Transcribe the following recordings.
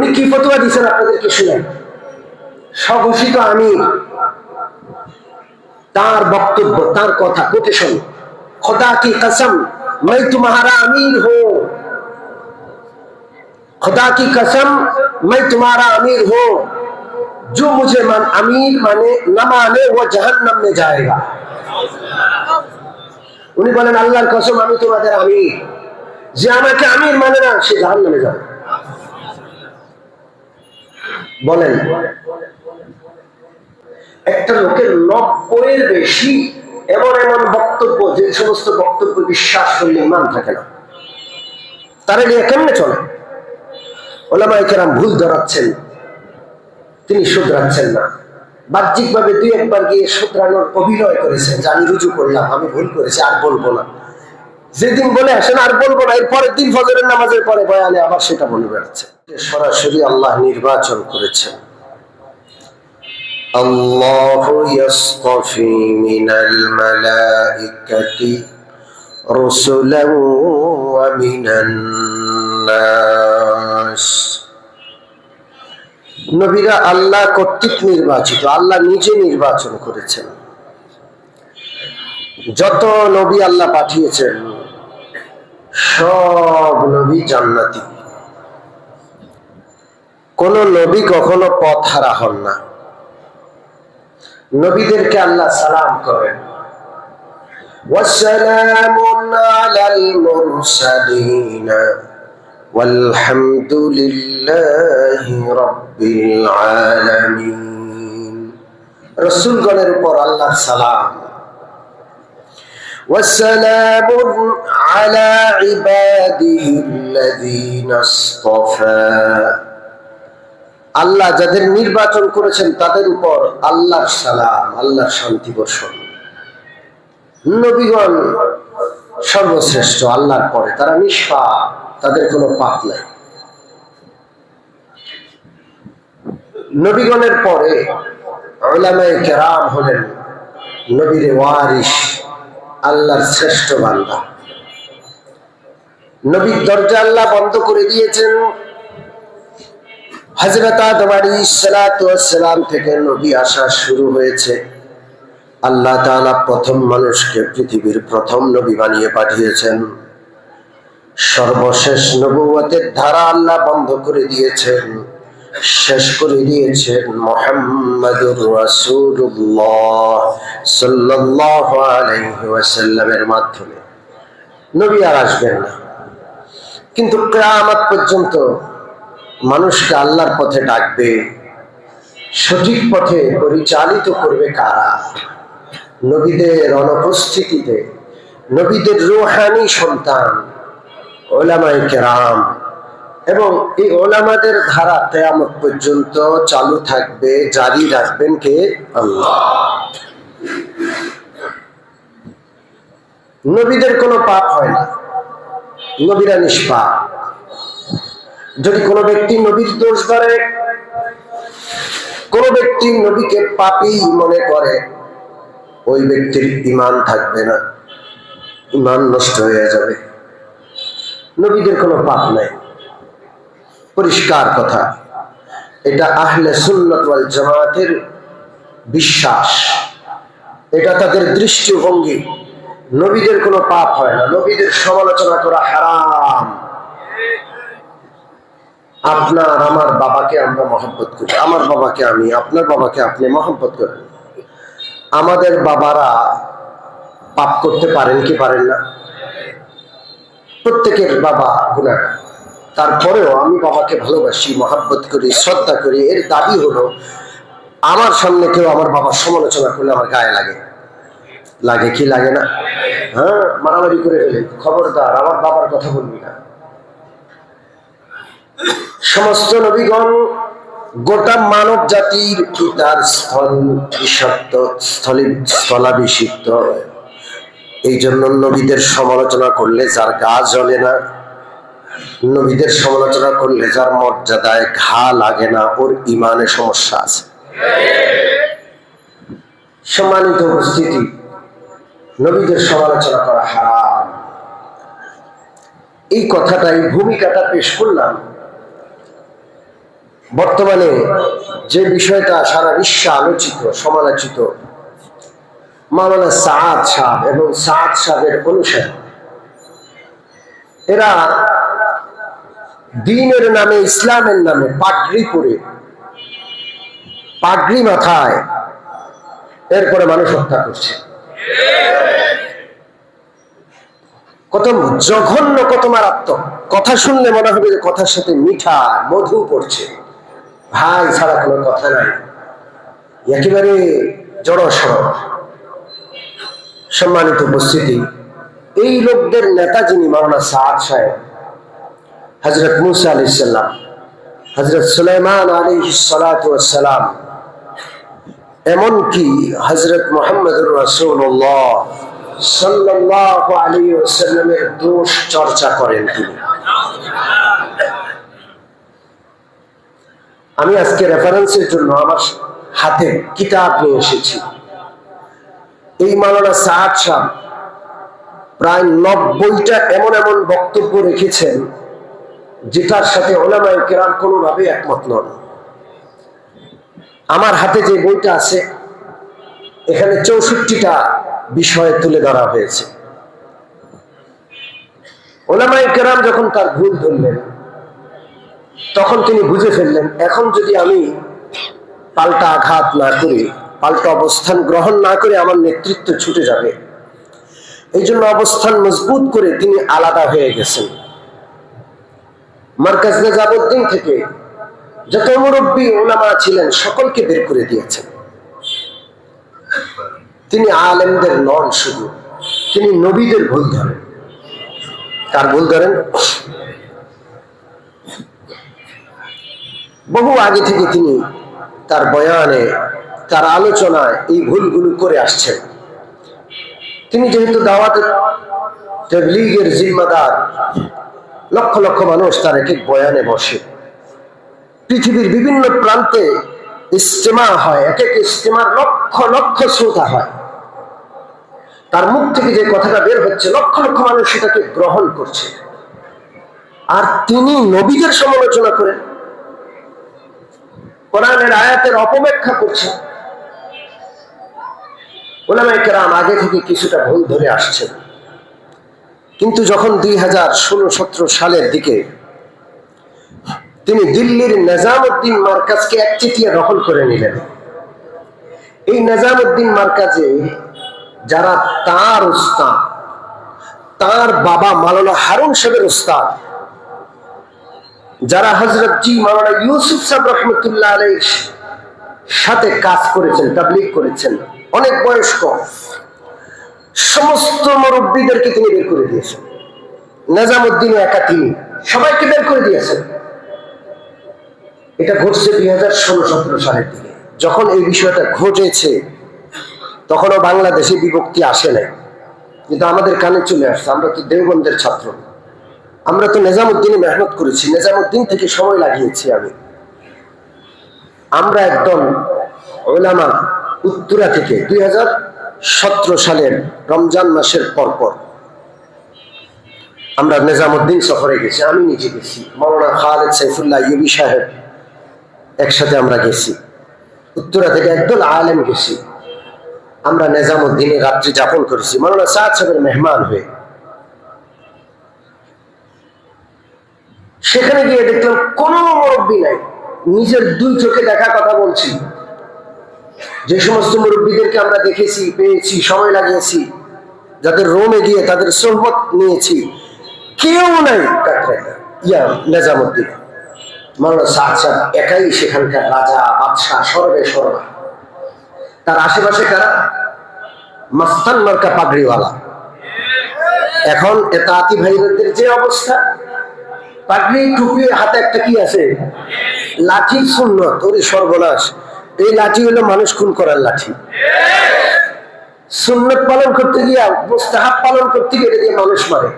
উনি কি ফতোয়া দিচ্ছেন আপনাদেরকে শুনেন। স্বঘোষিত আমির, তার বক্তব্য, তার কথা কোটেশন, खुदा की कसम मैं तुम्हारा अमीर हूं, खुदा की कसम मैं तुम्हारा अमीर हूं, जो मुझे अमीर माने न माने वो जहन्नम में जाएगा। উনি বলেন আল্লাহর কসম আমি তোমাদের আমির, যে আমাকে আমির মানে না সে জাহান্নামে যাবে। বলেন একটা লোকের 90-এর বেশি এমন এমন বক্তব্য, যে সমস্ত বক্তব্য বিশ্বাস করলে ইমান থাকে না, তারা নিয়ে কেমনে চলে? ওলামায়ে কেরাম ভুল ধরাচ্ছেন, তিনি শুধরাচ্ছেন না। বাহ্যিকভাবে দুই একবার গিয়ে শুধরানোর অভিনয় করেছেন, যে আমি রুজু করলাম, আমি ভুল করেছি, আর বলবো না। যেদিন বলে আসেন আর বলবো না, এর পরের দিন ফজরের নামাজের পরে বয়ানে আবার সেটা বলে বেড়াচ্ছে। সরাসরি আল্লাহ নির্বাচন করেছেন। আল্লাহু ইয়াসতাফি মিনাল মালাইকাতি রুসুলান ওয়া মিনান নাস। নবীরা আল্লাহ কর্তৃক নির্বাচিত, আল্লাহ নিজে নির্বাচন করেছেন। যত নবী আল্লাহ পাঠিয়েছেন সব নবী জান্নাতি, কোন নবী কখনো পথ হারা হন না। নবীদেরকে আল্লাহ সালাম করেন, ওয়াসসালামুন আলাল মুরসালিন ওয়ালহামদুলিল্লাহি রাব্বিল আলামিন। রাসূলগণের উপর আল্লাহর সালাম। ওয়াসসালামুন আলা ইবাদিহিল্লাযীনা ইসতাফা। আল্লাহ যাদের নির্বাচন করেছেন তাদের উপর আল্লাহর সালাম, আল্লাহর শান্তি বর্ষণ। নবীগণ সর্বশ্রেষ্ঠ আল্লাহর পরে, তারা নিষ্পাপ, তাদের কোনো পাপ নাই। নবীগণের পরে উলামায়ে কেরাম হলেন নবীর ওয়ারিস, আল্লাহর শ্রেষ্ঠ বান্দা। নবীর দরজা আল্লাহ বন্ধ করে দিয়েছেন। হযরত আদম আলাইহিস সালাতু ওয়াস সালাম থেকে নবী আসা শুরু হয়েছে। আল্লাহ তাআলা প্রথম মানুষকে পৃথিবীর প্রথম নবী বানিয়ে পাঠিয়েছেন। সর্বশেষ নবুয়তের ধারা আল্লাহ বন্ধ করে দিয়েছেন, শেষ করে দিয়েছেন মুহাম্মাদুর রাসূলুল্লাহ সাল্লাল্লাহু আলাইহি ওয়াসাল্লামের মাধ্যমে। নবী আর আসবেন না, কিন্তু কিয়ামত পর্যন্ত মানুষকে আল্লাহর পথে ডাকবে, সঠিক পথে পরিচালিত করবে কারা? নবীদের অনুপস্থিতিতে নবীদের রূহানি সন্তান উলামায়ে কেরাম, এবং এই উলামাদের ধারা কিয়ামত পর্যন্ত চালু থাকবে, জারি রাখবেন কে? আল্লাহ। নবীদের কোনো পাপ হয় না, নবীরা নিষ্পাপ। যদি কোনো ব্যক্তি নবীর দোষ ধরে, কোন ব্যক্তি নবীকে পাপী মনে করে, ওই ব্যক্তির ঈমান থাকবে না, ঈমান নষ্ট হয়ে যাবে। নবীদের কোনো পাপ নাই, পরিষ্কার কথা। এটা আহলে সুন্নাত ওয়াল জামাতের বিশ্বাস, এটা তাদের দৃষ্টিভঙ্গি। নবীদের কোনো পাপ হয় না, নবীদের সমালোচনা করা হারাম। আপনার আমার বাবাকে আমরা মহব্বত করি, আমার বাবাকে আমি, আপনার বাবাকে আপনি মহব্বত করেন। আমাদের বাবারা পাপ করতে পারেন কি পারেন না? প্রত্যেকের বাবা গুনাহগার, তারপরেও আমি বাবাকে ভালোবাসি, মহব্বত করি, শ্রদ্ধা করি। এর দাবি হলো আমার সামনে কেউ আমার বাবার সমালোচনা করলে আমার গায়ে লাগে। লাগে কি লাগে না? হ্যাঁ, মারামারি করে ফেলে, খবরদার আমার বাবার কথা বলবি না। সমস্ত নবীগণ গোটা মানব জাতির পিতার স্থলাভিষিক্ত। এই জন্য নবীদের সমালোচনা করলে যার গা জ্বলে না, নবীদের সমালোচনা করলে যার মর্যাদায় ঘা লাগে না, ওর ঈমানে সমস্যা আছে। সম্মানিত উপস্থিতি, নবীদের সমালোচনা করা হারাম। এই কথাটাই ভূমিকাটা পেশ করলাম। বর্তমানে যে বিষয়টা সারা বিশ্বে আলোচিত সমালোচিত, মাওলানা সাআদ সাহেব এবং সাআদ সাহেবের অনুসারী, এরা দ্বীনের নামে, ইসলামের নামে পাগড়ি পরে, পাগড়ি মাথায়, এরপরে মানুষ হত্যা করছে। কত জঘন্য, কত মারাত্মক। কথা শুনলে মনে হবে যে কথার সাথে মিঠা মধু পড়ছে, ভাই ছাড়া কোনো কথা নাই, একেবারে জড়সড়। সম্মানিত উপস্থিতি, এই লোকদের নেতা যিনি মাওলানা সাআদ সাহেব, হযরত মুসা আলাইহিস সালাম, হযরত সুলাইমান আলাইহিস সালাতু ওয়াস সালাম, এমনকি হযরত মুহাম্মদুর রাসূলুল্লাহ সাল্লাল্লাহু আলাইহি ওয়াসাল্লামের দোষ চর্চা করেন তিনি। আমি আজকে রেফারেন্সের জন্য আমার হাতে কিতাব নিয়ে এসেছি। এই মাওলানা সাআদ সাহেব প্রায় 90টা এমন এমন বক্তব্য রেখেছেন যেটার সাথে উলামায়ে কেরাম কোনোভাবে একমত নন। আমার হাতে যে বইটা আছে এখানে 64টা বিষয় তুলে ধরা হয়েছে। উলামায়ে কেরাম যখন তার ভুল ধরলেন তখন তিনি বুঝে ফেললেন, এখন যদি আমি পাল্টা আঘাত না করি, পাল্টা অবস্থান গ্রহণ না করে আমার নেতৃত্ব ছুটে যাবে। এই জন্য অবস্থান মজবুত করে তিনি আলাদা হয়ে গেছেন। মার্কাজ নিজামউদ্দিন থেকে যত মুরব্বী উলামা ছিলেন সকলকে বের করে দিয়েছেন। তিনি আলেমদের নন, শুধু তিনি নবীদের ভুল ধরেন। কার ভুল ধরেন? বহু আগে থেকে তিনি তার বয়ানে, তার আলোচনায় এই ভুলগুলো করে আসছেন। তিনি যেহেতু দাওয়াতে তাবলীগের জিম্মাদার, লক্ষ লক্ষ মানুষ তার এক এক বয়ানে বসে, পৃথিবীর বিভিন্ন প্রান্তে ইজতেমা হয়, এক এক ইজতেমার লক্ষ লক্ষ শ্রোতা হয়, তার মুখ থেকে যে কথাটা বের হচ্ছে লক্ষ লক্ষ মানুষ সেটাকে গ্রহণ করছে। আর তিনি নবীদের সমালোচনা করেন, কোরআনের আয়াতের অপব্যাখ্যা করছেন। উলামায়ে কেরাম আগে থেকে কিছুটা ভুল ধরে আসছেন, কিন্তু যখন 2016-17 সালের দিকে তিনি দিল্লির নিজামউদ্দিন মার্কাজকে একচেটিয়া দখল করে নিলেন, এই নিজামউদ্দিন মার্কাজে যারা তার উস্তাদ, তার বাবা মাওলানা হারুন সাহেবের উস্তাদ, যারা হযরত জি মাওলানা ইউসুফ সাহেব রহমতুল্লাহ আলাইহির সাথে কাজ করেছেন, তাবলীগ করেছেন, অনেক বয়স্ক সমস্ত মুরব্বীদেরকে তিনি বের করে দিয়েছেন। নিজামউদ্দিন একা তিনি সবাইকে বের করে দিয়েছেন। এটা ঘটছে 2016-17 সালের দিকে। যখন এই বিষয়টা ঘটেছে তখনও বাংলাদেশে বিভক্তি আসে নাই, কিন্তু আমাদের কানে চলে আসছে। আমরা তো দেওবন্দের ছাত্র, আমরা তো নিজামউদ্দিনে মেহনত করেছি, নিজামউদ্দিন থেকে সময় লাগিয়েছি। আমরা একদম উলামা উত্তরা থেকে 2017 সালের রমজান মাসের পরপর আমরা নিজামউদ্দিন সফরে গেছি। আমি নিজে গেছি, মাওলানা খালেদ সাইফুল্লাহ ইউবি সাহেব একসাথে আমরা গেছি। উত্তরা থেকে একদল আলেম গেছি, আমরা নিজামউদ্দিনে রাত্রি যাপন করেছি মাওলানা সাআদ সাহেবের মেহমান হয়ে। সেখানে গিয়ে দেখলাম কোন মুরব্বী নাই, নিজের দুই চোখে দেখা কথা বলছি। যে সমস্ত মুরব্বীদেরকে আমরা দেখেছি, পেয়েছি, সময় লাগিয়েছি, যাদের রোমে গিয়ে তাদের সোহবত নিয়েছি, কেউ নাই নিজামউদ্দিন। মাওলানা সাআদ সাহেব একাই সেখানকার রাজা, বাদশাহ, সর্বে সর্বা। তার আশেপাশে কারা? মাস্তান মার্কা পাগড়িওয়ালা। এখন এতাতি ভাইদের যে অবস্থা, পাগড়ি টুপি হাতে একটা কি আছে, লাঠি। সুন্নত, ওরে সর্বনাশ, এই লাঠি হলো মানুষ খুন করার লাঠি। সুন্নত পালন করতে গিয়ে, মুস্তাহাব পালন করতে গিয়ে এটা দিয়ে মানুষ মারে।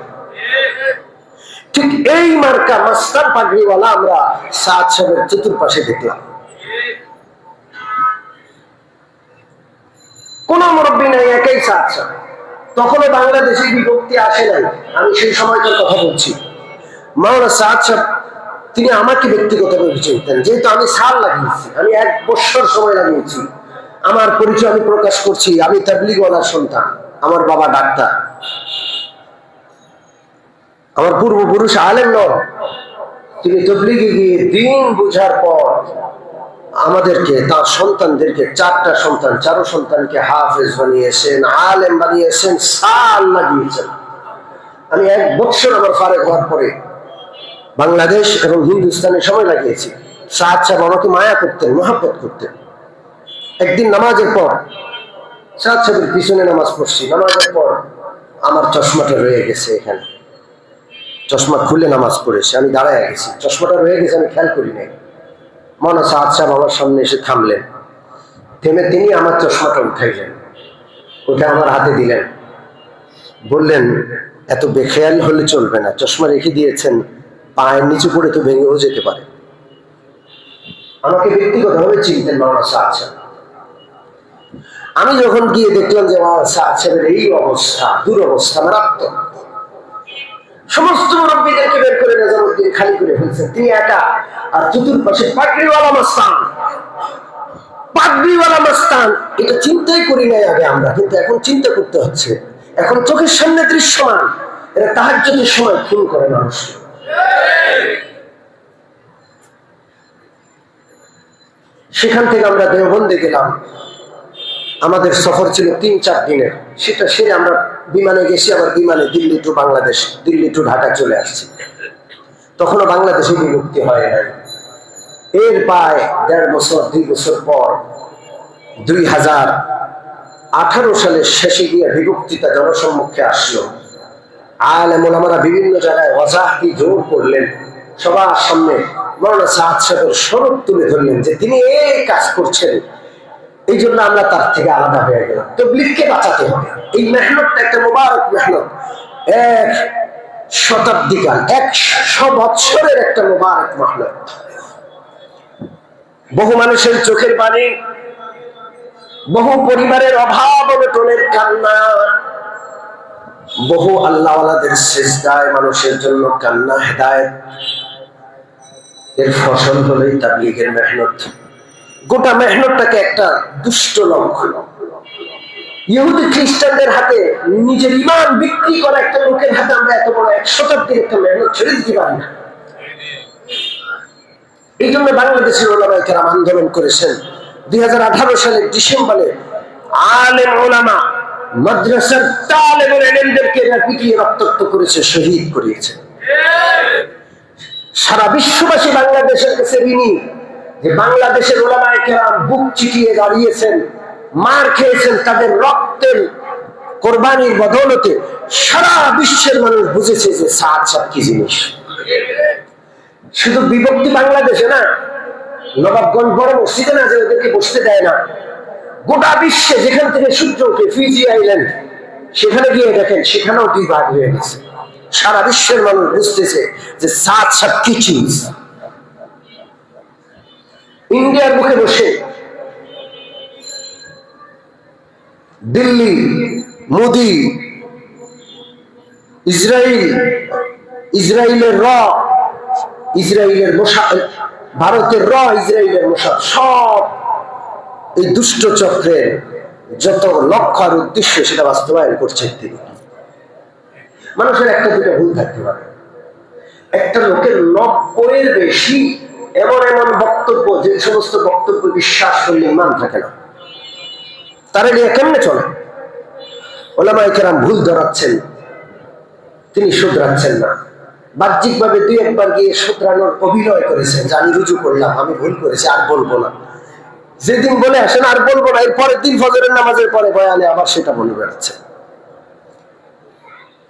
ঠিক এই মার্কা মাস্তান পাগড়িওয়ালা আমরা সাআদ সাহেবের চতুর্পাশে দেখলাম। কোন মুরব্বী নাই, একাই সাআদ সাহেব। তখনও বাংলাদেশে বিভক্তি আসে নাই, আমি সেই সময়টার কথা বলছি। মাওলানা সাআদ সাহেব তিনি আমাকে ব্যক্তিগতভাবে চিনতেন। যেহেতু আমি সাল লাগিয়েছি, আমি 1 বছর সময় লাগিয়েছি, আমার পরিচয় আমি প্রকাশ করছি, আমি তাবলীগওয়ালার সন্তান, আমার বাবা ডাক্তার, আমার পূর্বপুরুষ আলেম নন। তিনি তাবলীগে গিয়ে দিন বোঝার পর আমাদেরকে, তার সন্তানদেরকে, 4টা সন্তান, 4 সন্তানকে হাফেজ বানিয়েছেন, আলেম বানিয়েছেন, সাল লাগিয়েছেন। আমি 1 বছর আমার ফারেক হওয়ার পরে বাংলাদেশ এবং হিন্দুস্তানে সময় লাগিয়েছি। সাদ সাহেব আমাকে মায়া করতেন, মহাব্বত করতেন। একদিন নামাজের পর সাদ সাহেবের পিছনে নামাজ পড়ছি, নামাজের পর আমার চশমাটা রয়ে গেছে এখানে, চশমা খুলে নামাজ পড়েছে, আমি দাঁড়ায় গেছি, চশমাটা রয়ে গেছে, আমি খেয়াল করি নাই। মনে সাদ সাহেব আমার সামনে এসে থামলেন, থেমে তিনি আমার চশমাটা উঠাইলেন, ওটা আমার হাতে দিলেন, বললেন এত বেখেয়াল হলে চলবে না, চশমা রেখে দিয়েছেন, পায়ের নিচে পড়ে তো ভেঙেও যেতে পারে। আমাকে ব্যক্তিগতভাবে চিনতেন মাওলানা সাদ সাহেব। আমি যখন গিয়ে দেখলাম যে মাওলানা সাদ সাহেবের এই অবস্থা, দুরবস্থা, মারাত্মক, সমস্ত মুরব্বীদেরকে বের করে নিজামুদ্দিন খালি করে ফেলছেন, তিনি একা, আর চতুর্পাশে পাগড়িওয়ালা মাস্তান, পাগড়িওয়ালা মাস্তান। এটা চিন্তাই করি নাই আগে আমরা, কিন্তু এখন চিন্তা করতে হচ্ছে, এখন চোখের সামনে দৃশ্যমান। এরা তাহাজ্জুদের সময় খুন করে মানুষকে। সেখান থেকে আমরা দেওবন্দে গেলাম, আমাদের সফর ছিল 3-4 দিনের। সেটা সেরে আমরা বিমানে গেছি, আবার বিমানে দিল্লি টু বাংলাদেশ, দিল্লি টু ঢাকা চলে আসছি। তখনও বাংলাদেশে বিভক্তি হয় নাই। এর প্রায় 1.5 বছর 2 বছর পর 2018 সালের শেষে গিয়ে বিভক্তিটা জনসম্মুখে আসলো। আলেম ওলামারা বিভিন্ন জায়গায় ওয়াজাহি জোর করলেন, সবার সামনে মাওলানা সাদ সাহেবের শরৎ তুলে ধরলেন যে তিনি এই কাজ করছেন, এই জন্য আমরা তার থেকে আলাদা হয়ে গেলাম। তাবলীগকে বাঁচাতে হবে। এই মেহনতটা একটা মুবারক মেহনত, 1 শতাব্দীকাল, 100 বছরের একটা মুবারক মেহনত। বহু মানুষের চোখের পানি, বহু পরিবারের অভাব অনটনের কান্না, বহু আল্লাহওয়ালাদের সিজদায় মানুষের জন্য কান্না, হেদায়েত, এর ফসল হলেই তাবলীগের মেহনত। গোটা মেহনতটাকে একটা দুষ্ট লক্ষ্য, ইহুদি খ্রিস্টানদের হাতে নিজের ঈমান বিক্রি করা একটা লোকের হাতে আমরা এত বড় 1 শতাব্দীর একটা মেহনত ছেড়ে দিতে পারি না। এই জন্য বাংলাদেশের ওলামায়ে কেরাম আন্দোলন করেছেন। 2018 সালের ডিসেম্বরে আলেম ওলামা মাদ্রাসার তালেবুল ইলমদেরকে পিটিয়ে রক্তাক্ত করেছে, শহীদ করিয়েছে। সারা বিশ্ববাসী বাংলাদেশের কাছে ঋণী যে বাংলাদেশের ওলামায়ে কেরাম বুক চিটিয়ে দাঁড়িয়েছেন, মার খেয়েছেন, তাদের রক্তের কোরবানির বদৌলতে সারা বিশ্বের মানুষ বুঝেছে যে সাদ সাহেব কি জিনিস। শুধু বিভক্তি বাংলাদেশে না, নবাবগঞ্জ বড় মসজিদে না যে ওদেরকে বসতে দেয় না, গোটা বিশ্বে যেখান থেকে সূর্য ওঠে, ফিজি আইল্যান্ড, সেখানে গিয়ে দেখেন সেখানেও 2 ভাগ হয়ে গেছে। সারা বিশ্বের মানুষ বুঝতেছে যে সাদ সাহেব কি চিজ। ইন্ডিয়ার বুকে বসে দিল্লি, মোদি, ইসরায়েলের র, ইসরায়েলের মোসাদ, ভারতের র, ইসরায়েলের মোসাদ, সব এই দুষ্ট চক্রের যত লক্ষ্য আর উদ্দেশ্য সেটা বাস্তবায়ন করছেন তিনি। মানুষের 1-2টা ভুল থাকতে পারে। একটা লোকের 90-এর বেশি এমন বক্তব্য, যে সমস্ত বক্তব্য বিশ্বাস করলে ঈমান থাকে না, তারা নিয়ে কেমনে চলে? ওলামায়ে কেরাম ভুল ধরাচ্ছেন, তিনি শুধরাচ্ছেন না। বাহ্যিকভাবে 2-1 বার গিয়ে শুধরানোর অভিনয় করেছেন যে আমি রুজু করলাম, আমি ভুল করেছি, আর বলবো না। যেদিন বলে আসেন আর বলবো না, এর পরের দিন ফজরের নামাজের পরে বয়ানে আবার সেটা বলে বেড়াচ্ছে।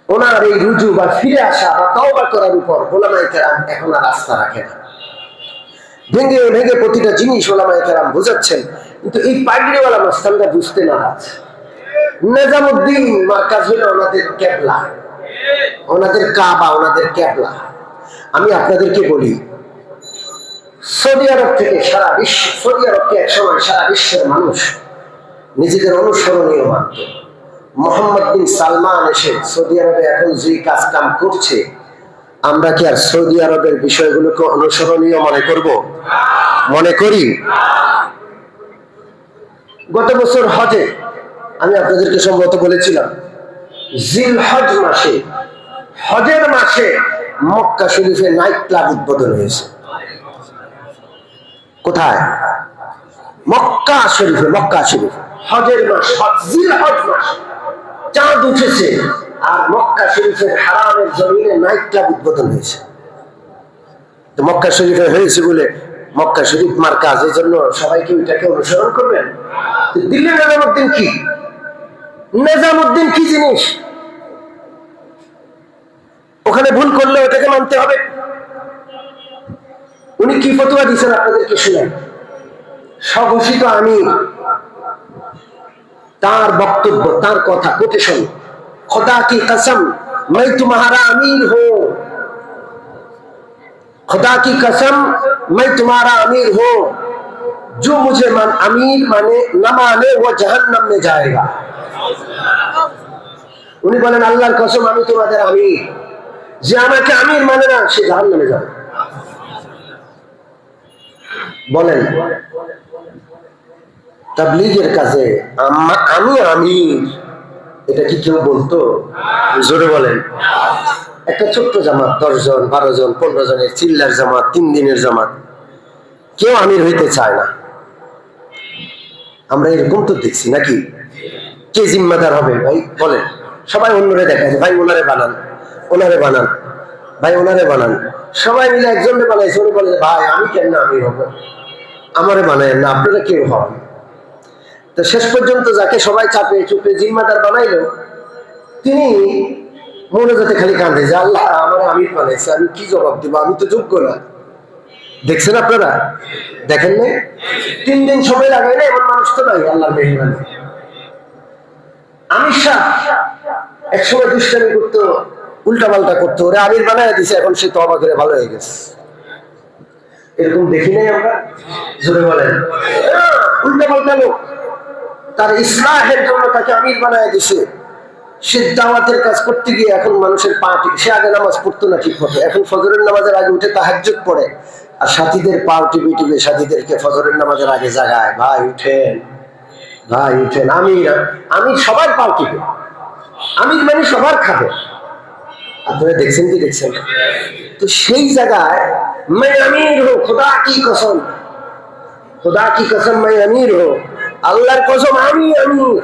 ওনার এই রুজু বা ফিরে আসা বা তওবা করার উপর ওলামায়ে কেরাম এখন আর আস্থা রাখে না। ভেঙে ভেঙে প্রতিটা জিনিস ওলামায়ে কেরাম বোঝাচ্ছেন, কিন্তু এই পাগড়িওয়ালা মাস্তানরা বুঝতে নারাজ। নিজামুদ্দিন মার্কাজ হলো ওনাদের কেবলা, ওনাদের কাবা, ওনাদের কেবলা। আমি আপনাদেরকে বলি, সৌদি আরব থেকে সারা বিশ্ব, সৌদি আরবকে একসময় সারা বিশ্বের মানুষ নিজেদের অনুসরণীয় মানত। মোহাম্মদ বিন সালমান এসে সৌদি আরবে এখন যে কাজ কাম করছে, আমরা কি আর সৌদি আরবের বিষয়গুলোকে অনুসরণীয় মনে করব? মনে করি? গত বছর হজে আমি আপনাদেরকে সম্ভবত বলেছিলাম, জিলহজ মাসে, হজের মাসে মক্কা শরীফে নাইট ক্লাব উদ্বোধন হয়েছে। কোথায়? মক্কা শরীফে। মক্কা শরীফে হজের মাস, জিলহজ মাস, চাঁদ উঠেছে আর মক্কা শরীফের হারামের জমিনে নাইট ক্লাব উদ্বোধন হয়েছে। তো মক্কা শরীফে হয়েছে বলে মক্কা শরীফ মার্কাজ, এই জন্য সবাইকে ওইটাকে অনুসরণ করবেন। দিল্লি নিজামুদ্দিন কি? নিজামুদ্দিন কি জিনিস? ওখানে ভুল করলে ওটাকে মানতে হবে। উনি কি ফতোয়া দিচ্ছেন আপনাদেরকে শুনেন। স্বঘোষিত আমির, তার বক্তব্য, তার কথা কোটেশন, खुदा की कसम मैं तुम्हारा अमीर हूं, खुदा की कसम मैं तुम्हारा अमीर हूं, जो मुझे अमीर माने न माने वो जहन्नम में जाएगा। উনি বলেন আল্লাহর কসম আমি তোমাদের আমির, যে আমাকে আমির মানে না সে জাহান্নামে যাবে। বলেন তাবলীগের কাছে আমি আমির, এটা কি কেউ বলতো? জোরে বলেন। একটা ছোট্ট জামাত, 10 জন 12 জন 15 জনের চিল্লার জামাত, 3 দিনের জামাত, কেউ আমির হইতে চায় না। আমরা এরকম তো দেখছি নাকি? কে জিম্মাদার হবে ভাই বলেন? সবাই অন্যরে দেখায়, ভাই ওনারে বানান, ওনারে বানান, ভাই ওনারে বানান। সবাই মিলে একজনকে বানাইছে, উনি বলে ভাই আমি কেন আমির হবো, আমারে বানায় না, আপনারা কেউ হন। তো শেষ পর্যন্ত যাকে সবাই চাপে চুপে জিম্মাদার বানাইলো, তিনি মনে যাতে খালি কাঁদে যে আল্লাহ আমার আমির বানাইছে, আমি কি জবাব দিব, আমি তো যোগ্য না। দেখছেন আপনারা? দেখেন নাই? 3 দিন সময় লাগাই না, এমন মানুষ তো নাই আল্লাহর মেহরবানি। আমির শাহ একসময় দুষ্টামি করতো, উল্টা পাল্টা করতো, ওরা আমির বানায় দিছে, এখন সে তওবা করে ভালো হয়ে গেছে। এরকম দেখি নাই আমরা? জোরে বলেন। উল্টা পাল্টা লোক, তার ইসলাহের জন্য তাকে আমির বানায় দিছে। সে দাওয়াতের কাজ করতে গিয়ে এখন মানুষের পা টিপে, সে আগে নামাজ পড়তো না ঠিক মতো, এখন ফজরের নামাজের আগে উঠে তাহাজ্জুদ পড়ে, আর সাথীদের পা টিপে টিপে সাথীদেরকে ফজরের নামাজের আগে জাগায়, ভাই উঠেন, ভাই উঠেন। আমি সবার পা টিপে, আমির মানে সবার খাবে। আপনারা দেখছেন কি দেখছেন? তো সেই জায়গায় मैं अमीर हूं, खुदा की कसम, खुदा की कसम मैं अमीर हूं, अल्लाहर कसम আমি अमीर,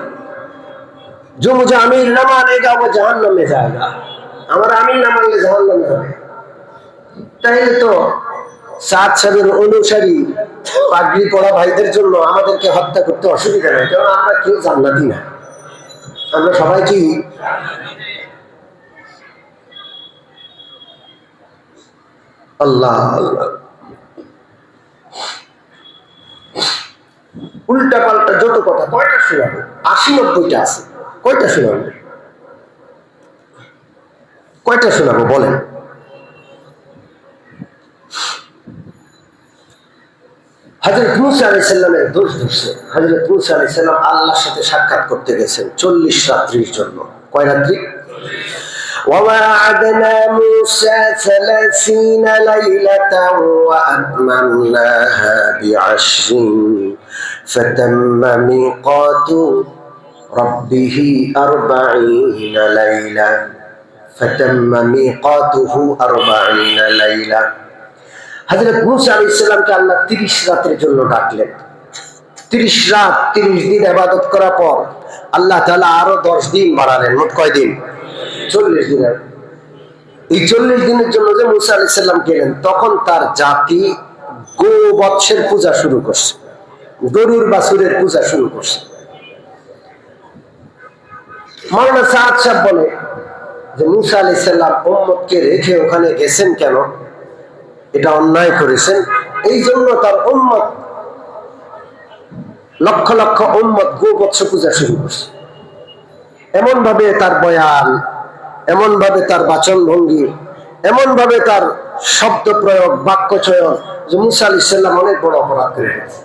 जो मुझे अमीर न मानेगा वो जहन्नम में जाएगा। আমার আমির না মানলে জাহান্নামে যাবে। তাইলে তো সাত সাহেবের অনুসারী পাগড়ি পরা ভাইদের জন্য আমাদেরকে হত্যা করতে অসুবিধা নেই, কারণ আমরা কেউ জান্নাতি না, আমরা সবাই কি আল্লাহ আল্লাহ। উল্টা পাল্টা যত কথা, কয়টা শোনাবো? 80-90টা আছে, কয়টা শোনাবো? কয়টা শোনাবো বলেন? হযরত মুসা আলাইহিস সালামের দোষ ধরছে। হযরত মুসা আলাইহিস সালাম আল্লাহর সাথে সাক্ষাৎ করতে গেছেন 40 রাত্রির জন্য। কয় রাত্রি? وَوَعَدْنَا مُوسَى 30 لَيْلَةً وَأَتْمَمْنَاهَا بِعَشْرٍ فَتَمَّ مِيقَاتُ رَبِّهِ 40 لَيْلَةً فَتَمَّ مِيقَاتُهُ 40 لَيْلَةً। হযরত মুসা আলাইহিস সালামকে আল্লাহ 30 রাতের জন্য ডাকলেন। 30 রাত 30 দিন ইবাদত করার পর আল্লাহ তাআলা আরো 10 দিন বাড়ালেন। মোট কয় দিন? 40 দিন। এই 40 দিনের জন্য যে মুসা আলাইহিস সালাম গেলেন, তখন তার জাতি গোবৎসের পূজা শুরু করছে, গরুর বাছুরের পূজা শুরু করছে। মাওলানা সাদ সাহেব বলে যে মুসা আলাইহিস সালাম উম্মতকে রেখে ওখানে গেছেন কেন? এটা অন্যায় করেছেন, এই জন্য তার উম্মত, লক্ষ লক্ষ উম্মত গোবৎস পূজা শুরু করছে। এমন ভাবে তার বয়ান, এমন ভাবে তার বাচন ভঙ্গি, এমন ভাবে তার শব্দ প্রয়োগ, বাক্য চয়ন, যে মুসা আলাইহিস সালাম অনেক বড় অপরাধ করে ফেলেছে।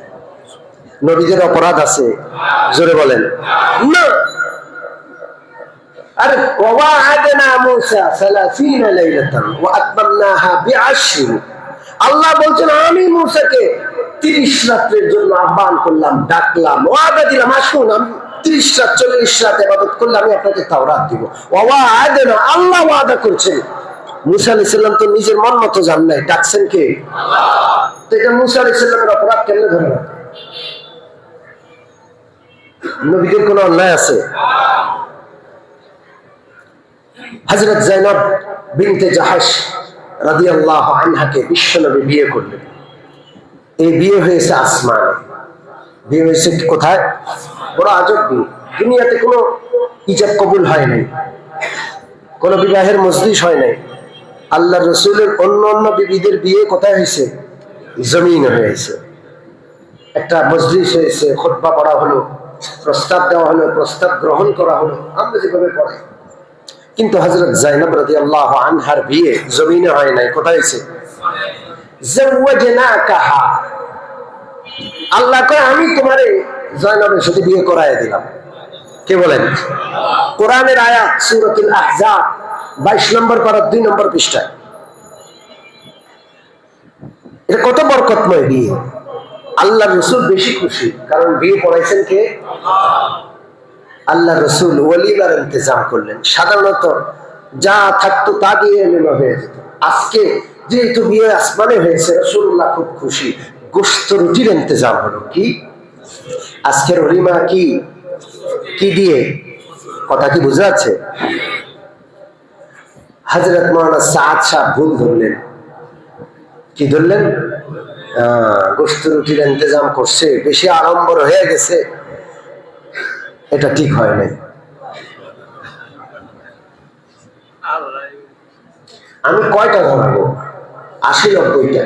নবীদের অপরাধ আছে? জোরে বলেন না। আরে ওয়া'আদনা মূসা 30 লাইলাতান ওয়া আতমামনাহা বি'আশর। আল্লাহ বলছেন আমি মূসাকে 30 রাতের জন্য আহ্বান করলাম, ডাকলাম, ওয়াদা দিলাম, আসুন আমি 30 রাত 40 রাত ইবাদত করলে আমি আপনাকে তাওরাত দিব। ওয়া'আদনা, আল্লাহ ওয়াদা করছেন। মূসা আলাইহিস সালাম তো নিজের মন মতো যান নাই, ডাকছেন কে? আল্লাহ। তো এটা মূসা আলাইহিস সালামের অপরাধ কেন ধরে না? নবীদের কোনো অন্যায় আছে? হযরত যায়েনব বিনতে জাহাশ রাদিয়াল্লাহু আনহাকে বিশ্বনবী বিয়ে করলেন। এই বিয়ে হয়েছে আসমানে, বিয়ে হয়েছে কোথায়? বড় আজব বিয়ে। দুনিয়াতে কোনো ইজাব কবুল হয় নাই, কোনো বিবাহের মজলিস হয় নাই। আল্লাহর রাসূলের অন্য অন্য বিবিদের বিয়ে কোথায় হয়েছে? জমিনে হয়েছে। একটা মজলিস হয়েছে, খুতবা পড়া হলো, প্রস্তাব দেওয়া হলো, প্রস্তাব গ্রহণ করা হলো, আমরা যেভাবে পড়াই। কিন্তু হযরত যায়েনব রাদিয়াল্লাহু আনহার বিয়ে জমিনে হয় নাই, কোথায় হয়েছে? যাওয়াজনাকাহা। আল্লাহ কয় আমি তোমারে যায়েনবের সাথে বিয়ে করায় দিলাম। কে বলেন? কোরআনের আয়াত সূরাতুল আহজাব 22 নম্বর পারা 2 নম্বর পৃষ্ঠায়। এটা কত বরকতময় বিয়ে। আল্লাহ রাসূল বেশি খুশি, কারণ বিয়ে পড়াইছেন কে? আল্লাহ রাসূল ওয়ালিমার ইন্তজাম করলেন। সাধারণত যা থাকতো তা দিয়ে এলিমা হয়ে যেত। আজকে যেহেতু বিয়ে আসমানে হয়েছে, রাসূলুল্লাহ খুব খুশি, গোশত রুটির ইন্তজাম হলো। কি আজকের ওলিমা কি কি দিয়ে? কথা কি বুঝা যাচ্ছে? হযরত মাওলানা সাদ সাহেব ভুল ধরলেন। কি ধরলেন? গোশত রুটির ইন্তজাম করছে, বেশি আড়ম্বর হয়ে গেছে, এটা ঠিক হয় নাই। আমি কয়টা ধরবো? 80-90টা।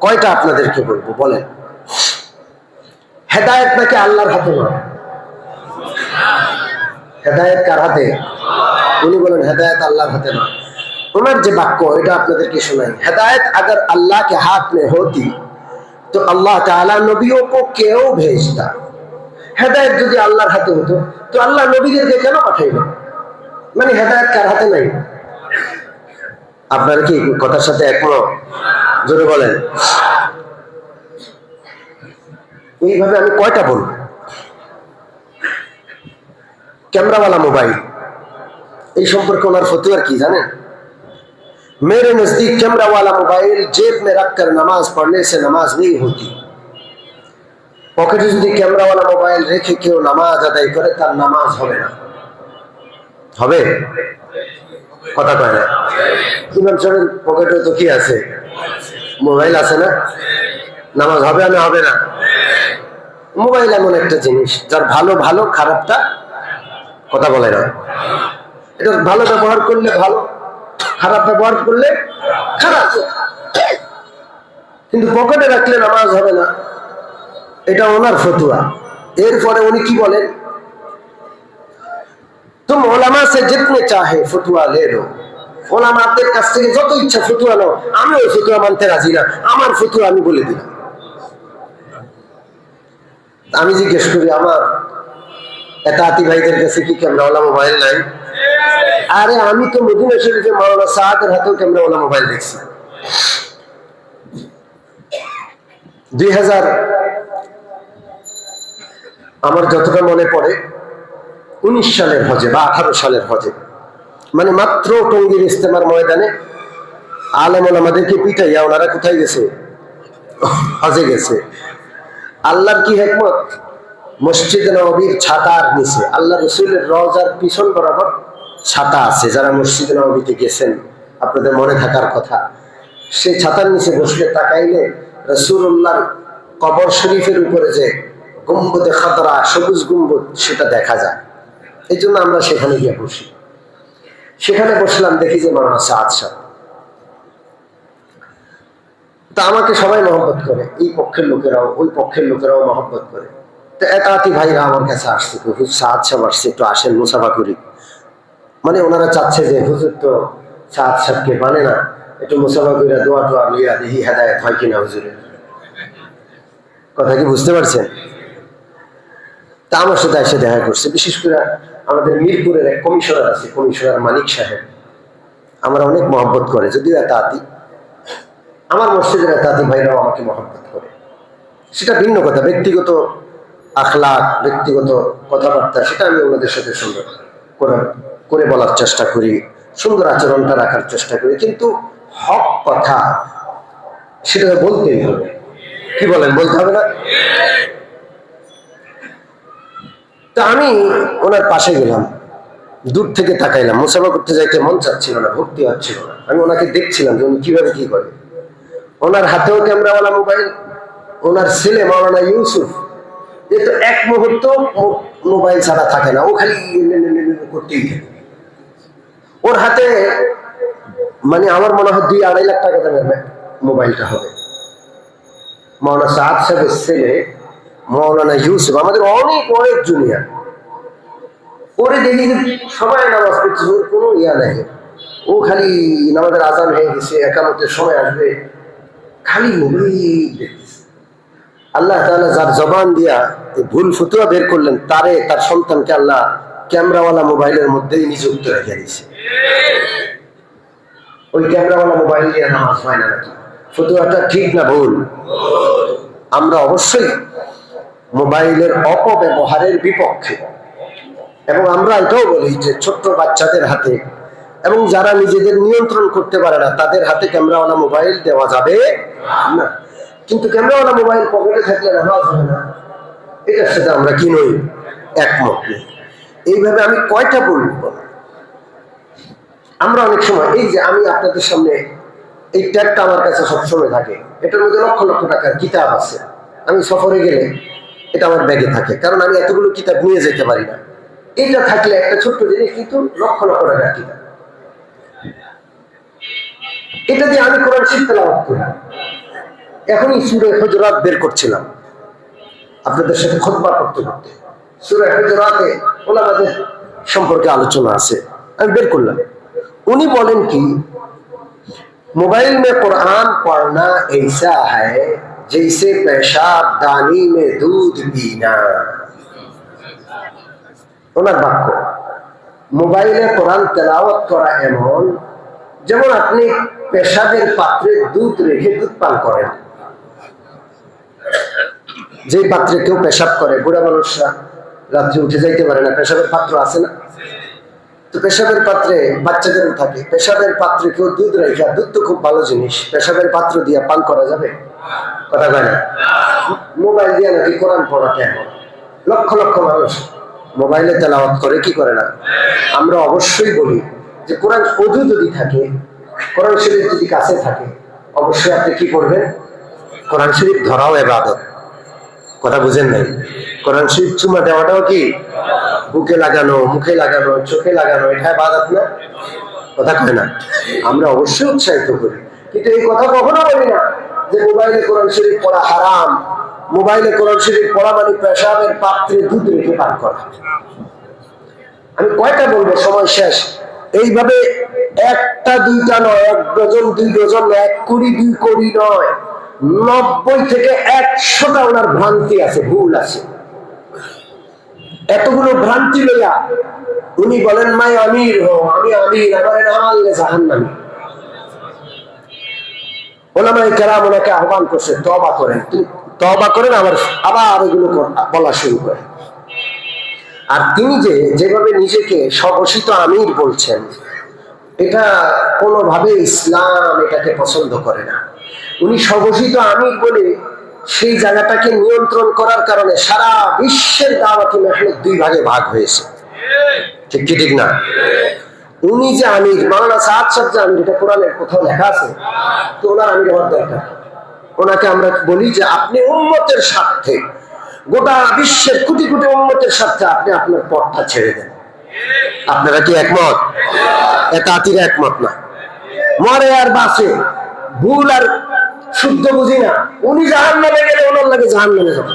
কয়টা আপনাদেরকে বলবো বলেন? হেদায়েত নাকি আল্লাহর হাতে নয়? হেদায়েত কার হাতে? উনি বলেন হেদায়েত আল্লাহর হাতে নয়। ওনার যে বাক্য, এটা আপনাদেরকে শোনাই। হেদায়েत अगर अल्लाह के हाथ में होती तो अल्लाह ताला नबियों को क्यों भेजता। হেদায়েত যদি আল্লাহর হাতে হতো তো আল্লাহ নবীদেরকে কেন পাঠাইলো? মানে হেদায়েত কার হাতে নাই? আপনারা কি কথার সাথে একমত? জোরে বলেন। এইভাবে আমি কয়টা বলবো? कैमरावाला मोबाइल, এই সম্পর্কে ওনার ফতোয়া কি জানেন? मेरे नजदीक कैमरा वाला मोबाइल जेब में रखकर नमाज पढ़ने से नमाज नहीं होती। पॉकेटे যদি ক্যামেরা वाला মোবাইল রেখে কেউ নামাজ আদায় করে তার নামাজ হবে না। হবে? কথা কয় না। ইমাম সাহেবের পকেটে তো কি আছে? মোবাইল আছে না? নামাজ হবে না? হবে না? মোবাইল এমন একটা জিনিস যার ভালো ভালো, খারাপটা কথা বলে না। এটা ভালো ব্যবহার করলে ভালো, খারাপ ব্যবহার করলে খারাপ। কিন্তু পকেটে রাখলে নামাজ হবে না, এটা ওনার ফতোয়া। এরপরে উনি কি বলেন? तुम उलमा से जितने चाहे फतवा ले लो। ওলামাদের কাছ থেকে যত ইচ্ছা ফতোয়া নাও, আমি ওই ফতোয়া মানতে রাজি না, আমার ফতোয়া আমি বলে দিলাম। আমি জিজ্ঞেস করি আমার এতাতি ভাইদের কাছে কি ক্যামেরাওয়ালা মোবাইল নাই? আরে আমি তো মদিনা শরীফে মাওলানা সাদের হাতেও ক্যামেরাওয়ালা মোবাইল দেখছি। 2000 আমার যতটা মনে পড়ে 19 সালের হজে বা 18 সালের হজে, মানে মাত্র টঙ্গীর ইস্তেমার ময়দানে আলেম ওলামাদেরকে পিটাইয়া ওনারা কোথায় গেছে? হজে গেছে। আল্লাহর কি হিকমত, মসজিদে নববীর ছাতার নিচে আল্লাহ রাসূলের রওজার পিছন বরাবর ছাতা আছে। যারা মসজিদে নববীতে গেছেন আপনাদের মনে থাকার কথা, সেই ছাতার নিচে বসলে তাকাইলে রাসূলুল্লাহর কবর শরীফের উপরে যে গম্বুদে খাদরা, সবুজ গম্বুদ, সেটা দেখা যায়। এই জন্য আমরা সেখানে গিয়ে বসি। সেখানে বসলাম, দেখি যে মাওলানা সাদ সাহেব। তা আমাকে সবাই মহব্বত করে, এই পক্ষের লোকেরাও ওই পক্ষের লোকেরাও মহব্বত করে। তো এতাতি ভাইরা আমার কাছে আসছে, হুজুর সাদ সাহেব আসছে, একটু আসেন মুসাফা করি। মানে ওনারা চাচ্ছে যে হুজুর তো সাদ সাহেবকে মানে না, একটু মুসাফা করে দোয়া টোয়া লিয়া দেখি হেদায়েত হয় কিনা হুজুরের। কথা কি বুঝতে পারছেন? তা আমার সাথে এসে দেখা করছে। বিশেষ করে আমাদের মিরপুরের এক কমিশনার আছে, কমিশনার মানিক সাহেব, আমরা অনেক মহব্বত করে, যদিও এতাতি, আমার মসজিদের এতাতি ভাইরাও আমাকে মহব্বত করে, সেটা ভিন্ন কথা। ব্যক্তিগত আখলাক, ব্যক্তিগত কথাবার্তা, সেটা আমি ওনাদের সাথে সুন্দর করে বলার চেষ্টা করি, সুন্দর আচরণটা রাখার চেষ্টা করি, কিন্তু হক কথা সেটা বলতেই হবে। কি বলেন, বলতে হবে না? তা আমি ওনার পাশে গেলাম, দূর থেকে তাকাইলাম, মুসাফা করতে যাইতে মন চাচ্ছিল না, ভর্তি হচ্ছিল না। আমি ওনাকে দেখছিলাম যে উনি কিভাবে কি করে। ওনার হাতেও ক্যামেরাওয়ালা মোবাইল, ওনার ছেলে মাওলানা ইউসুফ, এ তো এক মুহূর্ত মোবাইল ছাড়া থাকে না, ও খালি করতেই থাকে। ওর হাতে মানে আমার মনে হয় 2-2.5 লাখ টাকা দামের মোবাইলটা হবে। মাওলানা সাদ সাহেবের ছেলে মাওলানা ইউসুফ আমাদের অনেক অনেক জুনিয়র, ওরে দেখি সবাই নামাজ পড়ছে, ওর কোনো ইয়া নাই, ও খালি নামাজের আজান হয়ে গেছে, একামতের সময় আসবে, খালি মোবাইল দেখতেছে। আল্লাহ তাআলা যার জবান দিয়া ভুল ফতুয়া বের করলেন, তার সন্তানকে আল্লাহ ক্যামেরাওয়ালা মোবাইলের মধ্যেই নিযুক্ত রেখে দিয়েছে। ওই ক্যামেরাওয়ালা মোবাইল দিয়ে নামাজ হয় না নাকি? ফতুয়াটা ঠিক না ভুল? আমরা অবশ্যই মোবাইলের অপব্যবহারের বিপক্ষে, এবং আমরা এটাও বলি যে ছোট্ট বাচ্চাদের হাতে এবং যারা নিজেদের নিয়ন্ত্রণ করতে পারে না তাদের হাতে ক্যামেরাওয়ালা মোবাইল দেওয়া যাবে না। কিন্তু ক্যামেরাওয়ালা মোবাইল পকেটে থাকলে নামাজ হয় না, এটার সাথে আমরা কি নই, একমত নই। এইভাবে আমি কয়টা বলব, আমরা অনেক সময় এই যে আমি আপনাদের সামনে এই ট্যাগটা আমার কাছে সবসময় থাকে, এটার মধ্যে লক্ষ লক্ষ টাকার কিতাব আছে। আমি সফরে গেলে এটা আমার ব্যাগে থাকে, কারণ আমি এতগুলো কিতাব নিয়ে যেতে পারি না। এটা থাকলে একটা ছোট্ট জিনিস, কিন্তু লক্ষ লক্ষ টাকার কিতাব, এটা দিয়ে আমি কোরআন শিখতে লাভ করি। এখনই সূরা হুজুরাত বের করছিলাম আপনাদের সাথে খুতবা করতে করতে, সূরা হুজুরাতে ওলামাদের সম্পর্কে আলোচনা আছে, আমি বের করলাম। उन्हीं बोलें कि मोबाइल में कुरान पढ़ना ऐसा है जैसे पेशाब दानी में दूध पीना। ওনার বাক্য, মোবাইলে কোরআন তেলাওয়াত করা এমন যেমন আপনি পেশাবের পাত্রে দুধ রেখে দুধ পান করেন। যে পাত্রে কেউ পেশাব করে, বুড়া মানুষরা রাত্রে উঠে যাইতে পারে না, পেশাবের পাত্র আছে না, তো পেশাবের পাত্রে বাচ্চাদেরও থাকে, পেশাবের পাত্রে কেউ দুধ রেখে, দুধ তো খুব ভালো জিনিস, পেশাবের পাত্র দিয়ে পান করা যাবে? কথা কয় না। মোবাইল দিয়ে নাকি কোরআন পড়াতে এমন, লক্ষ লক্ষ মানুষ মোবাইলে তেলাওয়াত করে, কি করে না? আমরা অবশ্যই বলি যে কোরআন ওযু যদি থাকে, কোরআন শরীফ যদি কাছে থাকে, অবশ্যই আপনি কি করবেন? কোরআন শরীফ ধরাও ইবাদত। কথা বুঝেন নাই? কোরআন শরীফ চুমা দেওয়াটাও কি? বুকে লাগানো, মুখে লাগানো, চোখে লাগানো, এটা ইবাদত না? কথা কয় না। আমরা অবশ্যই উৎসাহিত করি, কিন্তু এই কথা কখনো বলি না যে মোবাইলে কোরআন শরীফ পড়া হারাম, মোবাইলে কোরআন শরীফ পড়া মানে পেশাবের পাত্রে দুধ রেখে পান করা। আমি কয়টা বলবো, সময় শেষ। এইভাবে একটা দুইটা নয়, 1 ডজন 2 ডজন, 1 কোটি 2 কোটি নয়, 90 থেকে 100টা ওনার ভ্রান্তি আছে, ভুল আছে। এতগুলো ভ্রান্তি লইয়া উনি বলেন মাই আমির হো, আমি আমির, আমার নাম আল্লাহ জাহান্নামী। ওলামায়ে কেরাম ওনাকে আহ্বান করছে, তওবা করেন। তওবা করেন, আবার এগুলো বলা শুরু করেন। আর তিনি যেভাবে নিজেকে স্বঘোষিত আমির বলছেন, এটা কোনোভাবে ইসলাম এটাকে পছন্দ করে না। উনি স্বঘোষিত আমির বলে সেই জায়গাটাকে নিয়ন্ত্রণ করার কারণে সারা বিশ্বের দাওয়াতি মাহফিল 2 ভাগে ভাগ হয়েছে। ঠিক কি ঠিক না? উনি যে আমির, মাওলানা সাদ সাহেব যে আমির, এটা কোরআনের কোথাও লেখা আছে? তো ওনার আমির হওয়ার দরকার। ওনাকে আমরা বলি যে আপনি উম্মতের স্বার্থে, গোটা বিশ্বের কোটি কোটি উম্মতের স্বার্থে আপনি আপনার পথটা ছেড়ে দেন। আপনারা কি একমত? এতাতিরা একমত না। মরে আর বাঁচে, ভুল আর শুদ্ধ বুঝি না, উনি জাহান্নামে গেলে ওনার লাগে জাহান্নামে যাবে,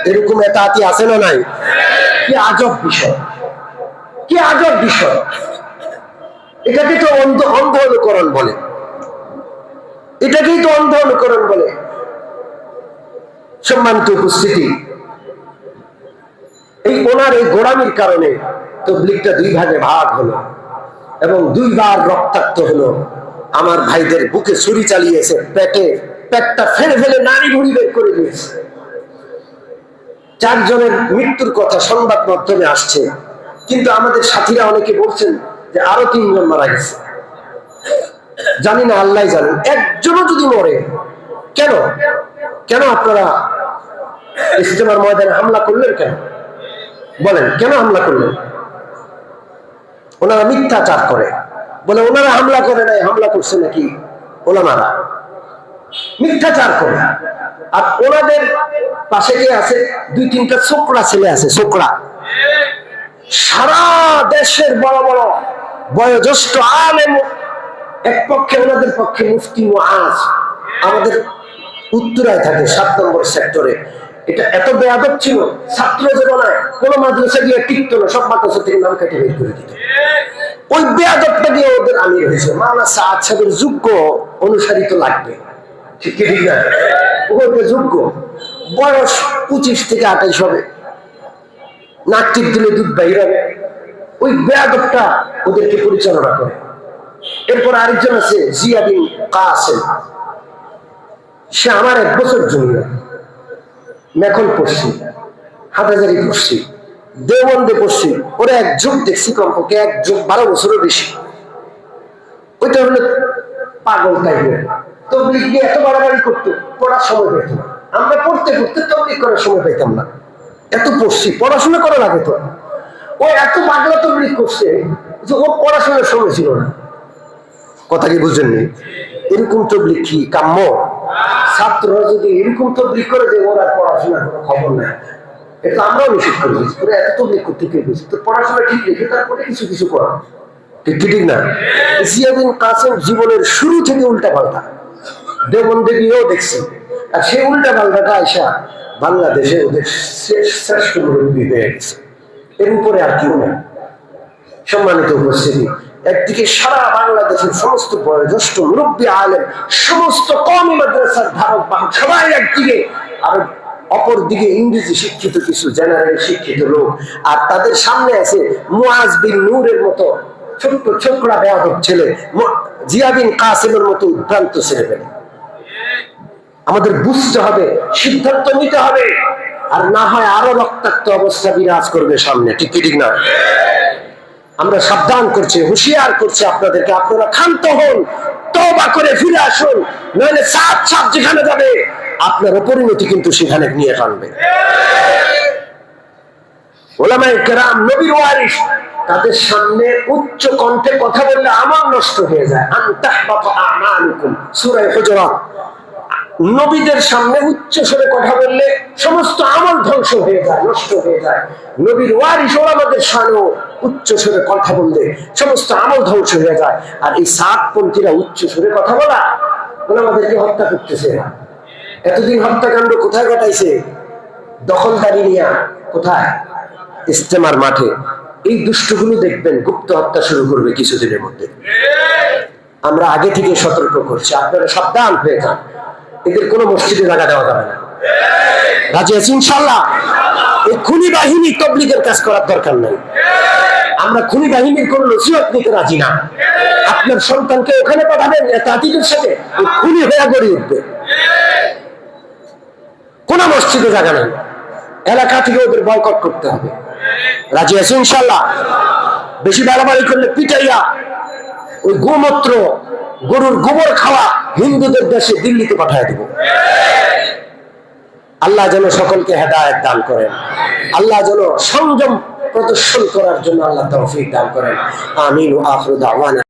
এরকম এতাতি আছে না নাই? কি আজব বিষয়, কি আজব বিষয়! এটাকে তো অন্ধ অনুকরণ বলে, এটাকেই তো অন্ধ অনুকরণ বলে। সম্মানিত উপস্থিতি, এই ওনার এই গোড়ামির কারণে তবলিগটা 2 ভাগে ভাগ হলো এবং 2 বার রক্তাক্ত হলো। আমার ভাইদের বুকে ছুরি চালিয়েছে, পেটটা ফেলে ফেলে নাড়ি ভুড়ি বের করে দিয়েছে। 4 জনের মৃত্যুর কথা সংবাদ মাধ্যমে আসছে, কিন্তু আমাদের সাথীরা অনেকে বলছেন যে আরো 3 জন মারা গেছে। জানি না, আল্লাহ জানেন। একজনও যদি মরে, কেন কেন আপনারা ইজতেমার ময়দানে হামলা করলেন? কেন বলেন, কেন হামলা করলেন? ওনারা মিথ্যাচার করে, বলে ওনারা হামলা করে নাই, হামলা করছে নাকি ওলামারা। মিথ্যাচার করে। আর ওনাদের পাশে কে আছে? 2-3টা ছোকরা ছেলে আছে, ছোকরা। সারা দেশের বড় বড় বয়োজ্যেষ্ঠ আলেম এক পক্ষে, ওনাদের পক্ষে মুফতি মুআজ। আমাদের উত্তরায় থাকে 7 নম্বর সেক্টরে। এটা এত বেয়াদব ছিল, ছাত্র জীবনায় কোন মাদ্রাসা দিয়ে টিকত না, সব মাদ্রাসা থেকে নাম কেটে বের করে দিত। ওই বেয়াদবটা দিয়ে ওদের আমির হয়েছে। মাওলানা সাআদ সাহেবের যোগ্য অনুসারী তো লাগবে, ঠিক না? ওদের যোগ্য, বয়স 25 থেকে 28 হবে, নাক টিপ দিলে দুধ বাইর হবে। ওই বেয়াদবটা ওদেরকে পরিচালনা করে। এরপর আরেকজন আছে জিয়া বিন কাসেম, সে আমার 1 বছর জুনিয়র। মেখল পড়ছি, হাটাজারি পড়ছি, দেওবন্দে পড়ছি। ওরা 1 যুগ দেখছি, কমপক্ষে 1 যুগ 12 বছরও বেশি। ওইটা হলো পাগল টাইপের। তবলিগ নিয়ে এত বাড়াবাড়ি করতো, পড়ার সময় পেত না। আমরা পড়তে পড়তে তবলিগ করার সময় পেতাম না। এত পড়ছি, পড়াশোনা করা লাগে তো। ও এত পাগলা তবলিগ করছে যে ও পড়াশোনার সময় ছিল না। কথা কি বুঝেননি? এরকম তবলিগ কি কাম্য? ছাত্ররা যদি এরকম তবলিগ করে যে ওর আর পড়াশোনার কোনো খবর নাই, এটা আমরাও নিষেধ করে দিচ্ছি। তোরা এত তবলিগ করতে কে গেছি? তোর পড়াশোনা ঠিক রেখে তারপরে কিছু কিছু করা, ঠিক না? জিয়া বিন কাসেম জীবনের শুরু থেকে উল্টা পাল্টা, দেওবন্দে গিয়েও দেখছি। আর সেই উল্টা পাল্টাটা আইসা বাংলাদেশে ওদের শ্রেষ্ঠ মুরব্বী হয়ে গেছে। এর উপরে আর কেউ নেই। সম্মানিত উপস্থিতি, একদিকে সারা বাংলাদেশের সমস্ত বয়োজ্যেষ্ঠ মুরব্বী আলেম, সমস্ত কওমি মাদ্রাসার ধারক বাহক সবাই একদিকে, আর অপর দিকে ইংরেজি শিক্ষিত কিছু জেনারেল শিক্ষিত লোক। আর তাদের সামনে আছে মুআজ বিন নূরের মতো ছোট্ট ছোকরা বেয়াদব ছেলে, জিয়া বিন কাসেমের মতো উদ্ভ্রান্ত ছেলে। আমাদের বুঝতে হবে, সিদ্ধান্ত নিতে হবে, আর না হয় আরো রক্তাক্ত অবস্থা বিরাজ করবে সামনে, ঠিক না? আমরা সাবধান করছি, হুঁশিয়ার করছি আপনাদেরকে, আপনারা ক্ষান্ত হন, তওবা করে ফিরে আসুন, নইলে সাত সাত যেখানে যাবে আপনার পরিণতি কিন্তু সেখানে নিয়ে টানবে। ওলামায়ে কেরাম নবীর ওয়ারিস, তাদের সামনে উচ্চ কণ্ঠে কথা বললে আমল নষ্ট হয়ে যায়। আনতাহবাতা আমালুকুম, সূরা হুজুরাত। নবীদের সামনে উচ্চ স্বরে কথা বললে সমস্ত আমল ধ্বংস হয়ে যায়, নষ্ট হয়ে যায়। নবীর ওয়ারিস ওলামাদের সামনে উচ্চ স্বরে কথা বললে সমস্ত আমল ধ্বংস হয়ে যায়। আর এই সাতপন্থীরা উচ্চ স্বরে কথা বলা, ওলামাদেরকে হত্যা করতেছে। এতদিন হত্যাকাণ্ড কোথায় ঘটাইছে? দখলদারি নিয়া, কোথায়? ইজতেমার মাঠে। এই দুষ্টগুলো দেখবেন গুপ্ত হত্যা শুরু করবে কিছুদিনের মধ্যে। আমরা আগে থেকে সতর্ক করছি, আপনারা সাবধান হয়ে যান। এদের কোনো মসজিদে জায়গা দেওয়া যাবে না। রাজি আছি ইনশাআল্লাহ? এই খুনি বাহিনী তবলিগের কাজ করার দরকার নাই। আমরা খুনি বাহিনীর কোন নসিহত নিতে রাজি না। আপনার সন্তানকে ওখানে পাঠাবেন তাঁতিদের সাথে, খুনি হয়ে গড়ে উঠবে। কোন মসজিদে জায়গা নেই, এলাকা থেকে ওদের বয়কট করতে হবে। রাজি আছি ইনশাআল্লাহ? বেশি বাড়াবাড়ি করলে পিটাইয়া ওই গোমূত্র, গরুর গোবর খাওয়া হিন্দুদের দেশে দিল্লিতে পাঠিয়ে দেব। আল্লাহ যেন সকলকে হেদায়েত দান করেন। আল্লাহ যেন সংযম প্রদর্শন করার জন্য আল্লাহ তৌফিক দান করেন। আমিন ওয়া আখিরু দাওয়ানা।